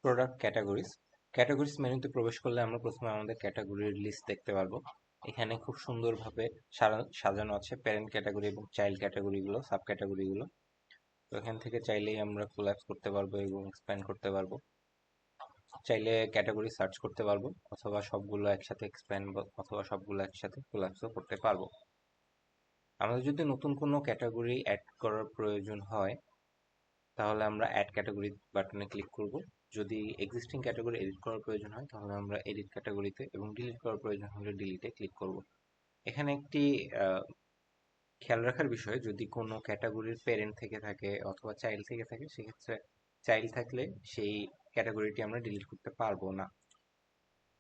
Product categories মেনুতে প্রবেশ করলে আমরা প্রথমে আমাদের ক্যাটাগরির লিস্ট দেখতে পারবো। এখানে খুব সুন্দরভাবে সাজানো আছে প্যারেন্ট ক্যাটাগরি এবং চাইল্ড ক্যাটাগরিগুলো, সাব ক্যাটাগরিগুলো। তো এখান থেকে চাইলেই আমরা কোল্যাপস করতে পারবো এবং এক্সপ্যান্ড করতে পারবো। চাইলে ক্যাটাগরি সার্চ করতে পারবো, অথবা সবগুলো একসাথে এক্সপ্যান্ড অথবা সবগুলো একসাথে কোল্যাপসও করতে পারবো। আমাদের যদি নতুন কোনো ক্যাটাগরি অ্যাড করার প্রয়োজন হয়, তাহলে আমরা অ্যাড ক্যাটাগরি বাটনে ক্লিক করব। যদি এক্সিস্টিং ক্যাটাগরি এডিট করার প্রয়োজন হয়, তাহলে আমরা এডিট ক্যাটাগরিতে, এবং ডিলিট করার প্রয়োজন হলে ডিলিটে ক্লিক করব। এখানে একটি খেয়াল রাখার বিষয়, যদি কোনো ক্যাটাগরির প্যারেন্ট থেকে থাকে অথবা চাইল্ড থেকে থাকে, সেক্ষেত্রে চাইল্ড থাকলে সেই ক্যাটাগরিটি আমরা ডিলিট করতে পারবো না।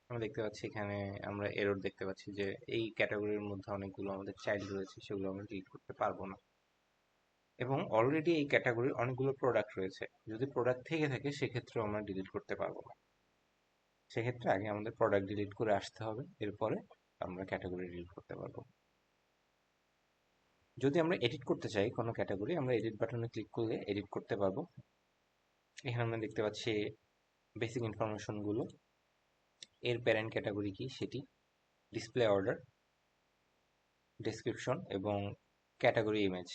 আমরা দেখতে পাচ্ছি এখানে আমরা এরর দেখতে পাচ্ছি যে এই ক্যাটাগরির মধ্যে অনেকগুলো আমাদের চাইল্ড রয়েছে, সেগুলো আমরা ডিলিট করতে পারবো না। এবং অলরেডি এই ক্যাটাগরির অনেকগুলো প্রোডাক্ট রয়েছে, যদি প্রোডাক্ট থেকে থাকে সেক্ষেত্রেও আমরা ডিলিট করতে পারবো না। সেক্ষেত্রে আগে আমাদের প্রোডাক্ট ডিলিট করে আসতে হবে, এরপরে আমরা ক্যাটাগরি ডিলিট করতে পারবো। যদি আমরা এডিট করতে চাই কোনো ক্যাটাগরি, আমরা এডিট বাটনে ক্লিক করলে এডিট করতে পারবো। এখানে আমরা দেখতে পাচ্ছি বেসিক ইনফরমেশনগুলো, এর প্যারেন্ট ক্যাটাগরি কি সেটি, ডিসপ্লে অর্ডার, ডেসক্রিপশন এবং ক্যাটাগরি ইমেজ।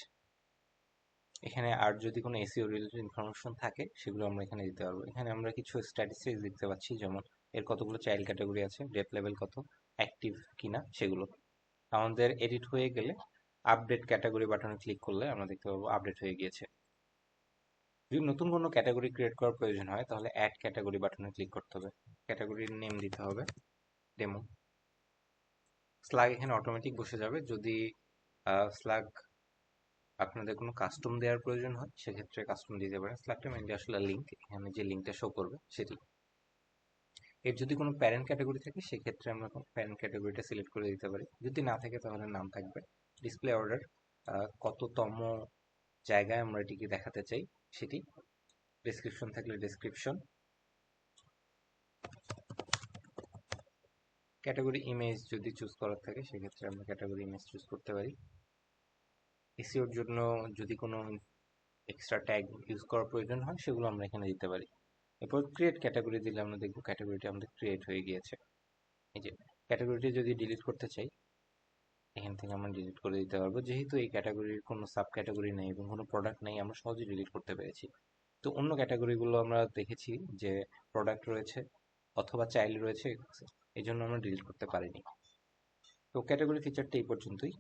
এখানে আর যদি কোনো এসইও রিলেটেড ইনফরমেশন থাকে সেগুলো আমরা এখানে দিতে পারবো। এখানে আমরা কিছু স্ট্যাটিস্টিক্স দেখতে পাচ্ছি, যেমন এর কতগুলো চাইল্ড ক্যাটাগরি আছে, ডেপ লেভেল কত, অ্যাক্টিভ কিনা সেগুলো। আমাদের এডিট হয়ে গেলে আপডেট ক্যাটাগরি বাটনে ক্লিক করলে আমরা দেখতে পাবো আপডেট হয়ে গিয়েছে। যদি নতুন কোনো ক্যাটাগরি ক্রিয়েট করার প্রয়োজন হয়, তাহলে অ্যাড ক্যাটাগরি বাটনে ক্লিক করতে হবে। ক্যাটাগরির নেম দিতে হবে ডেমো। স্লাগ এখানে অটোমেটিক বসে যাবে। যদি স্লাগ আপনাদের কোনো কাস্টম দেওয়ার প্রয়োজন হয়, সেক্ষেত্রে কাস্টম দিতে পারেন। স্ল্যাগটা মেনলি আসলে লিঙ্ক, এখানে যে লিঙ্কটা শো করবে সেটি। এর যদি কোনো প্যারেন্ট ক্যাটাগরি থাকে, সেক্ষেত্রে আমরা প্যারেন্ট ক্যাটাগরিটা সিলেক্ট করে দিতে পারি। যদি না থাকে তাহলে নাম থাকবে। ডিসপ্লে অর্ডার, কততম জায়গায় আমরা এটিকে দেখাতে চাই সেটি। ডেসক্রিপশন থাকলে ডেসক্রিপশন। ক্যাটাগরি ইমেজ যদি চুজ করার থাকে, সেক্ষেত্রে আমরা ক্যাটাগরি ইমেজ চুজ করতে পারি। এসইওর জন্য যদি কোনো এক্সট্রা ট্যাগ ইউজ করার প্রয়োজন হয়, সেগুলো আমরা এখানে দিতে পারি। এরপর ক্রিয়েট ক্যাটাগরি দিলে আমরা দেখবো ক্যাটাগরিটি আমাদের ক্রিয়েট হয়ে গিয়েছে। এই যে ক্যাটাগরিটি যদি ডিলিট করতে চাই, এখান থেকে আমরা ডিলিট করে দিতে পারবো। যেহেতু এই ক্যাটাগরির কোনো সাব ক্যাটাগরি নেই এবং কোনো প্রোডাক্ট নেই, আমরা সহজে ডিলিট করতে পেরেছি। তো অন্য ক্যাটাগরিগুলো আমরা দেখেছি যে প্রোডাক্ট রয়েছে অথবা চাইল্ড রয়েছে, এই জন্য আমরা ডিলিট করতে পারিনি। তো ক্যাটাগরি ফিচারটা এই পর্যন্তই।